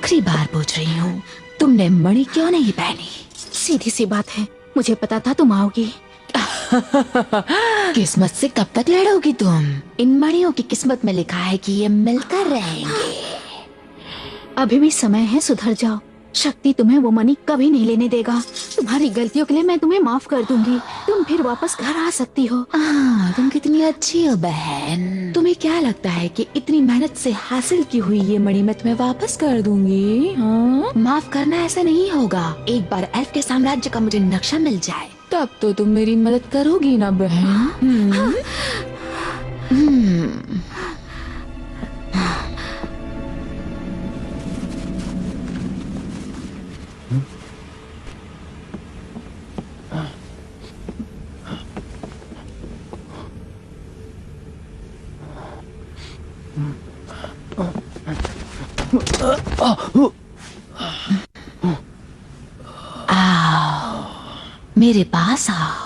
आखिरी बार पूछ रही हूँ, तुमने मणि क्यों नहीं पहनी? सीधी सी बात है, मुझे पता था तुम आओगी। किस्मत से कब तक लड़ोगी तुम? इन मणियों की किस्मत में लिखा है कि ये मिलकर रहेंगे। अभी भी समय है, सुधर जाओ। शक्ति तुम्हें वो मणि कभी नहीं लेने देगा। तुम्हारी गलतियों के लिए मैं तुम्हें माफ कर दूंगी। तुम फिर वापस घर आ सकती हो। तुम कितनी अच्छी हो बहन। तुम्हें क्या लगता है कि इतनी मेहनत से हासिल की हुई ये मणि मैं तुम्हें वापस कर दूंगी? हाँ? माफ करना ऐसा नहीं होगा। एक बार एल्फ के साम्राज्य का मुझे नक्शा मिल जाए तब तो तुम मेरी मदद करोगी ना बहन? आओ, मेरे पास आओ।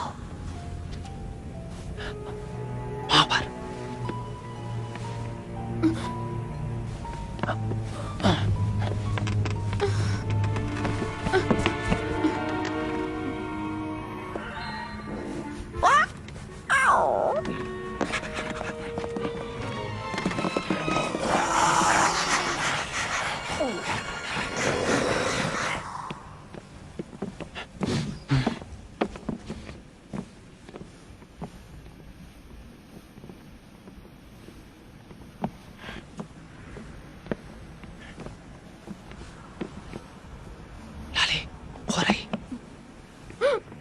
वहां पर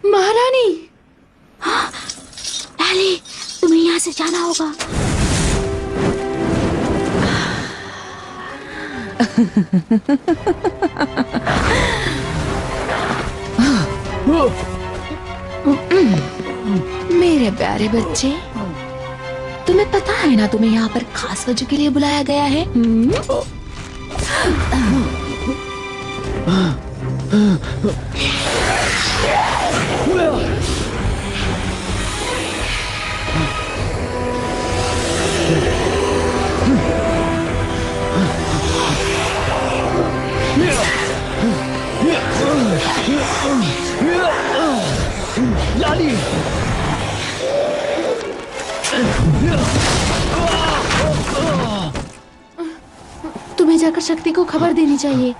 महारानी, लाली, तुम्हें यहाँ से जाना होगा। मेरे प्यारे बच्चे, तुम्हें पता है ना तुम्हें यहाँ पर खास वजह के लिए बुलाया गया है? लाली, तुम्हें जाकर शक्ति को खबर देनी चाहिए।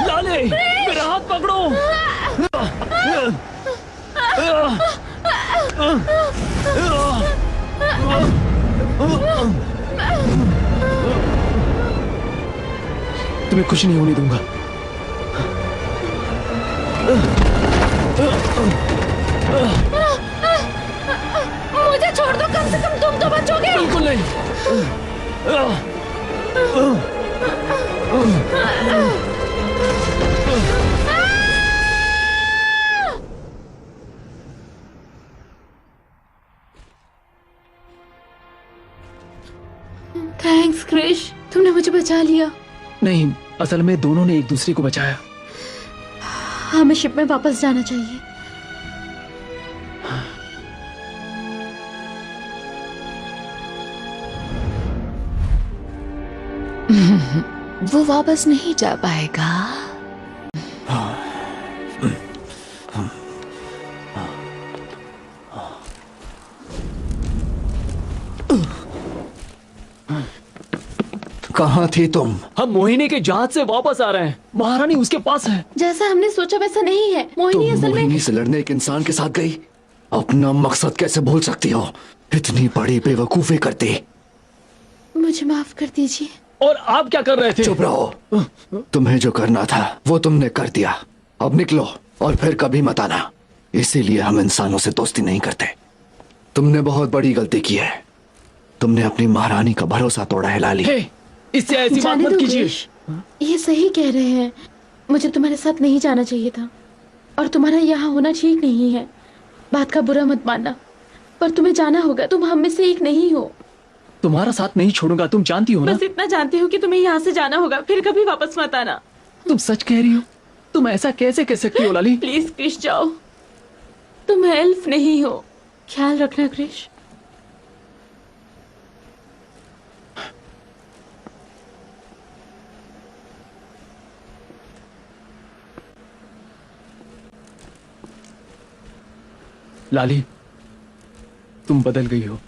लाली, मेरा हाथ पकड़ो। तुम्हें कुछ नहीं होने दूंगा। मुझे छोड़ दो, कम से कम तुम तो बचोगे। बिल्कुल नहीं। थैंक्स क्रिश, तुमने मुझे बचा लिया। नहीं, असल में दोनों ने एक दूसरे को बचाया। हमें शिप में वापस जाना चाहिए। वो वापस नहीं जा पाएगा। कहाँ थी तुम? हम मोहिनी के जहाज से वापस आ रहे हैं। महारानी उसके पास है। जैसा हमने सोचा वैसा नहीं है। मोहिनी तुम असल में मोहिनी से लड़ने एक इंसान के साथ गई? अपना मकसद कैसे भूल सकती हो? इतनी बड़ी बेवकूफी करती। मुझे माफ कर दीजिए। और आप क्या कर रहे थे? चुप रहो। तुम्हें जो करना था वो तुमने कर दिया। अब निकलो और फिर कभी मत आना। इसीलिए हम इंसानों से दोस्ती नहीं करते। तुमने बहुत बड़ी गलती की है। तुमने अपनी महारानी का भरोसा तोड़ा है लाली। हे, इससे ऐसी बात जाने मत दो कीजिए। क्रिश, ये सही कह रहे हैं। मुझे तुम्हारे साथ नहीं जाना चाहिए था और तुम्हारा यहाँ होना ठीक नहीं है। बात का बुरा मत मानना, पर तुम्हें जाना होगा। तुम हम में से एक नहीं हो। तुम्हारा साथ नहीं छोड़ूंगा, तुम जानती हो ना। बस इतना जानती हूँ कि तुम्हें यहाँ से जाना होगा, फिर कभी वापस मत आना। तुम सच कह रही हो? तुम ऐसा कैसे कह सकती हो लाली? प्लीज क्रिश जाओ, तुम एल्फ नहीं हो। ख्याल रखना क्रिश। लाली, तुम बदल गई हो।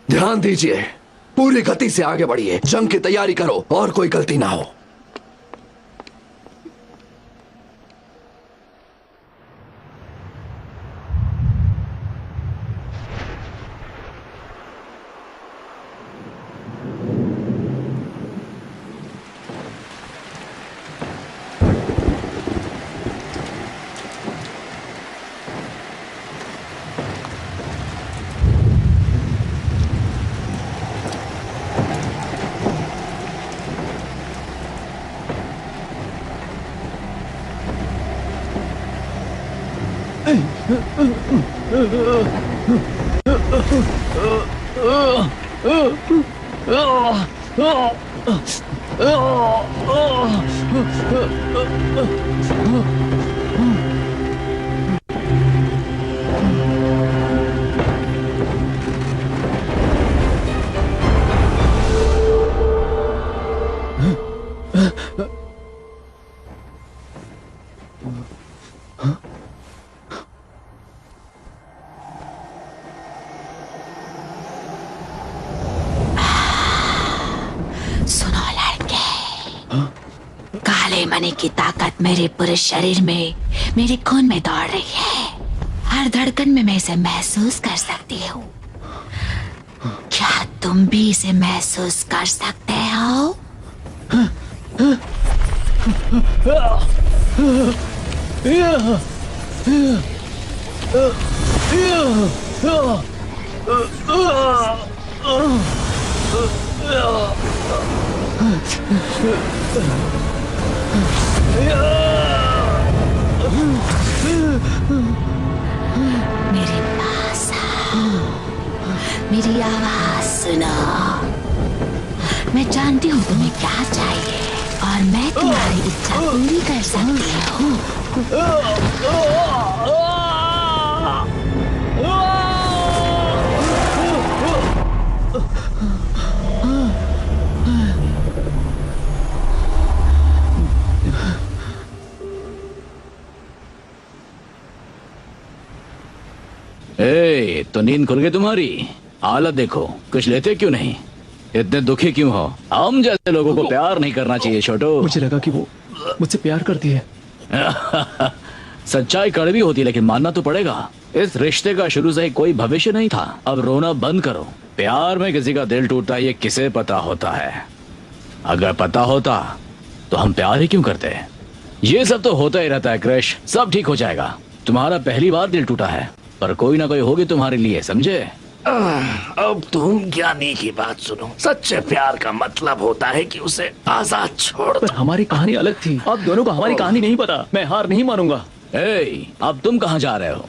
ध्यान दीजिए, पूरी गति से आगे बढ़िए, जंग की तैयारी करो और कोई गलती ना हो। सुनो लड़के, काले मणि की ताकत मेरे पूरे शरीर में, मेरे खून में दौड़ रही है। हर धड़कन में मैं इसे महसूस कर सकती हूँ। क्या तुम भी इसे महसूस कर सकते हो? मेरे पास आओ, मेरी आवाज सुनो। मैं जानती हूँ तुम्हें क्या चाहिए और मैं तुम्हारी इच्छा पूरी कर सकती हूँ। तो नींद खुल गई तुम्हारी? हालत देखो, कुछ लेते क्यों नहीं? इतने दुखी क्यों हो? हम जैसे लोगों को प्यार नहीं करना चाहिए छोटो। मुझे लगा कि वो मुझसे प्यार करती है। सच्चाई कड़वी होती है, लेकिन मानना तो पड़ेगा। इस रिश्ते का शुरू से ही कोई भविष्य नहीं था। अब रोना बंद करो। प्यार में किसी का दिल टूटता ये किसे पता होता है? अगर पता होता तो हम प्यार ही क्यों करते? ये सब तो होता ही रहता है क्रिश, सब ठीक हो जाएगा। तुम्हारा पहली बार दिल टूटा है, पर कोई ना कोई होगी तुम्हारे लिए, समझे? अब तुम ज्ञानी की बात सुनो। सच्चे प्यार का मतलब होता है कि उसे आजाद छोड़ पर दो। हमारी कहानी अलग थी। आप दोनों को हमारी कहानी नहीं पता। मैं हार नहीं मानूंगा। अब तुम कहाँ जा रहे हो?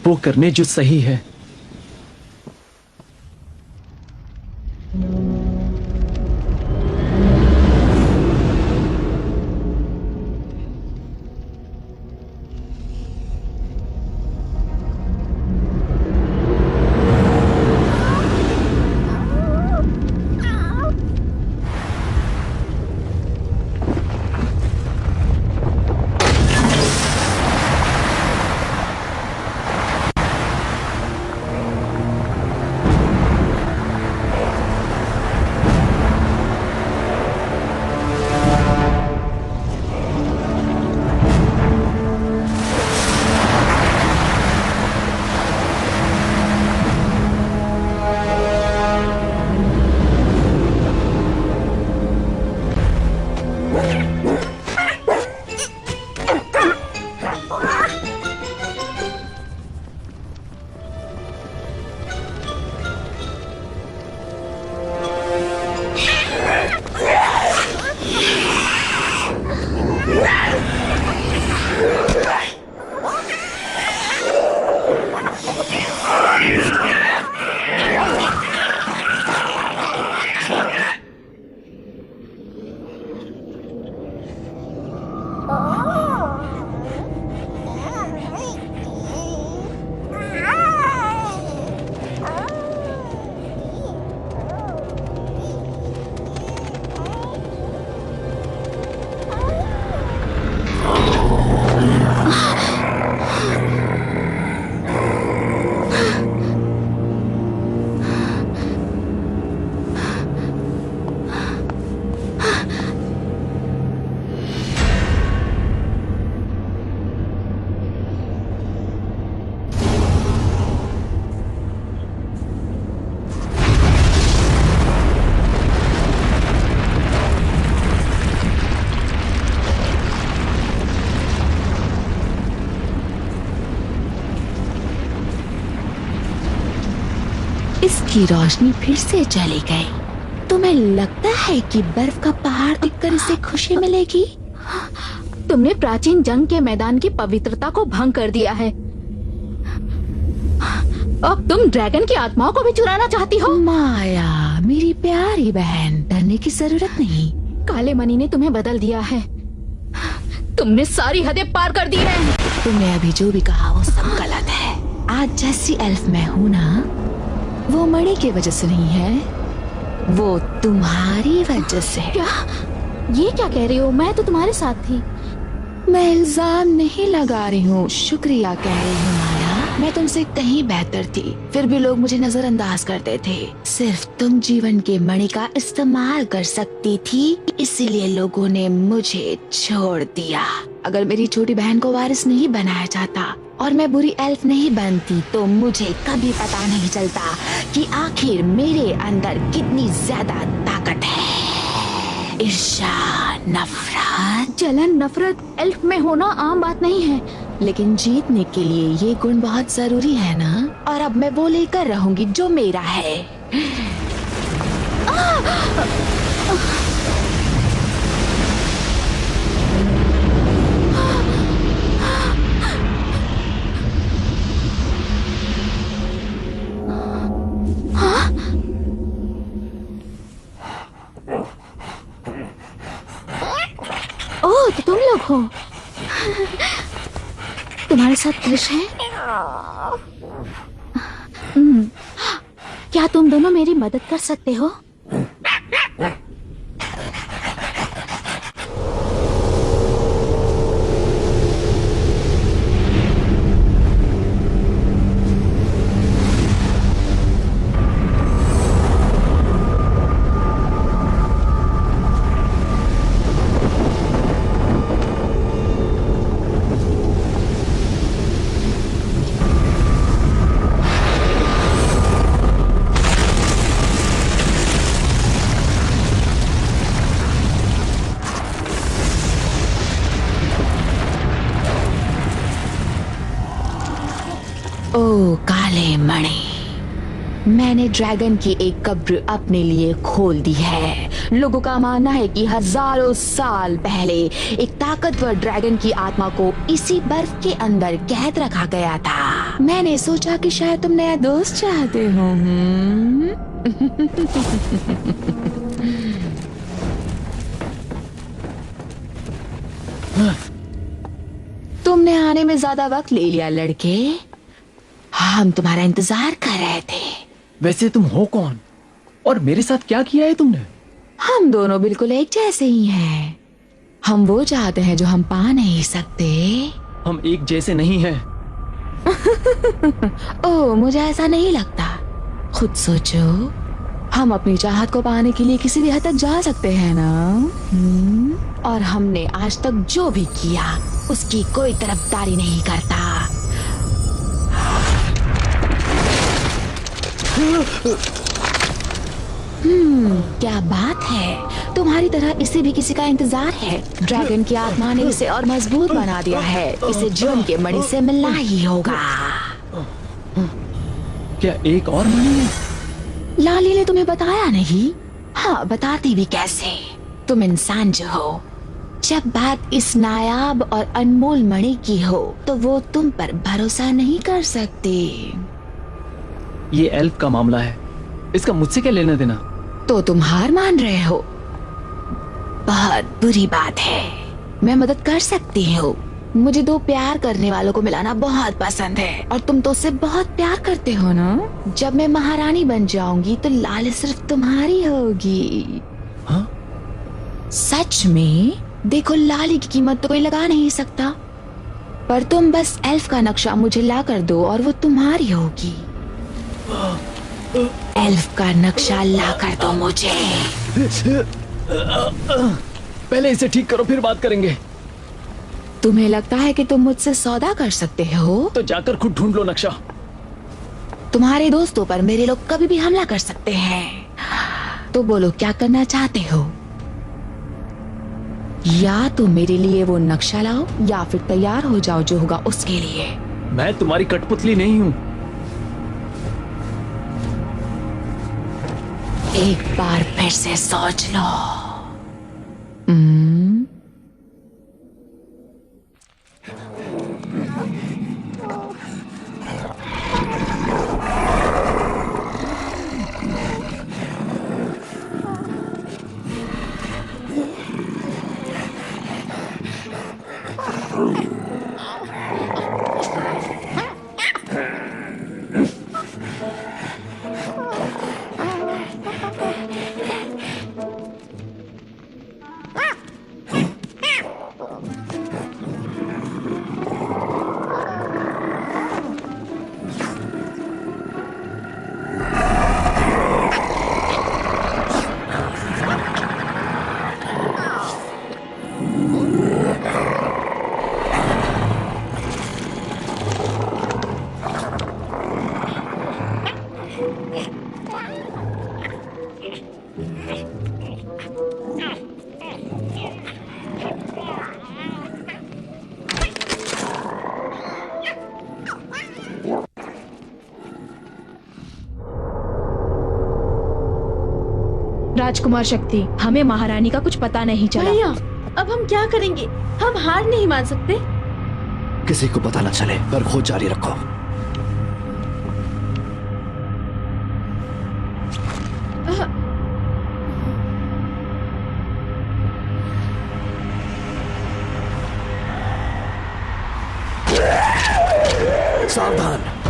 वो करने जो सही है। की रोशनी फिर से चली गई। तुम्हें लगता है कि बर्फ का पहाड़ दिखकर इसे खुशी मिलेगी? तुमने प्राचीन जंग के मैदान की पवित्रता को भंग कर दिया है। अब तुम ड्रैगन की आत्माओं को भी चुराना चाहती हो? माया, मेरी प्यारी बहन, डरने की जरूरत नहीं। काले मणि ने तुम्हें बदल दिया है। तुमने सारी हदें पार कर दी है। तुमने अभी जो भी कहा वो सब गलत है। आज जैसी एल्फ मैं हूँ ना, वो मणि की वजह से नहीं है, वो तुम्हारी वजह से। क्या? ये क्या कह रही हो? मैं तो तुम्हारे साथ थी। मैं इल्जाम नहीं लगा रही हूँ, शुक्रिया कह रही हूँ माया। मैं तुमसे कहीं बेहतर थी, फिर भी लोग मुझे नजरअंदाज करते थे। सिर्फ तुम जीवन के मणि का इस्तेमाल कर सकती थी, इसीलिए लोगों ने मुझे छोड़ दिया। अगर मेरी छोटी बहन को वारिस नहीं बनाया जाता और मैं बुरी एल्फ नहीं बनती, तो मुझे कभी पता नहीं चलता कि आखिर मेरे अंदर कितनी ज्यादा ताकत है। ईर्ष्या, नफरत, जलन, नफरत एल्फ में होना आम बात नहीं है। लेकिन जीतने के लिए ये गुण बहुत जरूरी है ना। और अब मैं वो लेकर रहूंगी जो मेरा है। ओह, तो तुम लोग हो। तुम्हारे साथ कृष है? क्या तुम दोनों मेरी मदद कर सकते हो? ओ काले मणि, मैंने ड्रैगन की एक कब्र अपने लिए खोल दी है। लोगों का मानना है कि हजारों साल पहले एक ताकतवर ड्रैगन की आत्मा को इसी बर्फ के अंदर कैद रखा गया था। मैंने सोचा कि शायद तुम नया दोस्त चाहते हो। तुमने आने में ज्यादा वक्त ले लिया लड़के। हम तुम्हारा इंतजार कर रहे थे। वैसे तुम हो कौन और मेरे साथ क्या किया है तुमने? हम दोनों बिल्कुल एक जैसे ही हैं। हम वो चाहते हैं जो हम पा नहीं सकते। हम एक जैसे नहीं हैं। ओह, मुझे ऐसा नहीं लगता। खुद सोचो, हम अपनी चाहत को पाने के लिए किसी भी हद तक जा सकते हैं ना। और हमने आज तक जो भी किया उसकी कोई तरफदारी नहीं करता। क्या बात है, तुम्हारी तरह इसे भी किसी का इंतजार है। ड्रैगन की आत्मा ने इसे और मजबूत बना दिया है। इसे जीवन के मणि से मिलना ही होगा। क्या एक और मणि है? लाली ने तुम्हें बताया नहीं? हाँ, बताती भी कैसे। तुम इंसान जो हो, जब बात इस नायाब और अनमोल मणि की हो तो वो तुम पर भरोसा नहीं कर सकते। ये एल्फ का मामला है, इसका मुझसे क्या लेना देना? तो तुम हार मान रहे हो? बहुत बुरी बात है। मैं मदद कर सकती हूँ। मुझे दो प्यार करने वालों को मिलाना बहुत पसंद है और तुम तो उससे बहुत प्यार करते हो ना। जब मैं महारानी बन जाऊंगी तो लाल सिर्फ तुम्हारी होगी। हाँ? सच में? देखो, लाली की कीमत तो कोई लगा नहीं सकता, पर तुम बस एल्फ का नक्शा मुझे ला कर दो और वो तुम्हारी होगी। एल्फ का नक्शा ला कर दो मुझे। पहले इसे ठीक करो, फिर बात करेंगे। तुम्हें लगता है कि तुम मुझसे सौदा कर सकते हो? तो जाकर खुद ढूंढ लो नक्शा। तुम्हारे दोस्तों पर मेरे लोग कभी भी हमला कर सकते हैं। तो बोलो, क्या करना चाहते हो? या तो मेरे लिए वो नक्शा लाओ या फिर तैयार हो जाओ जो होगा उसके लिए। मैं तुम्हारी कठपुतली नहीं हूँ। एक बार फिर से सोच लो। राजकुमार शक्ति, हमें महारानी का कुछ पता नहीं चला। भैया, अब हम क्या करेंगे? हम हार नहीं मान सकते। किसी को पता न चले, पर खोज जारी रखो। सावधान।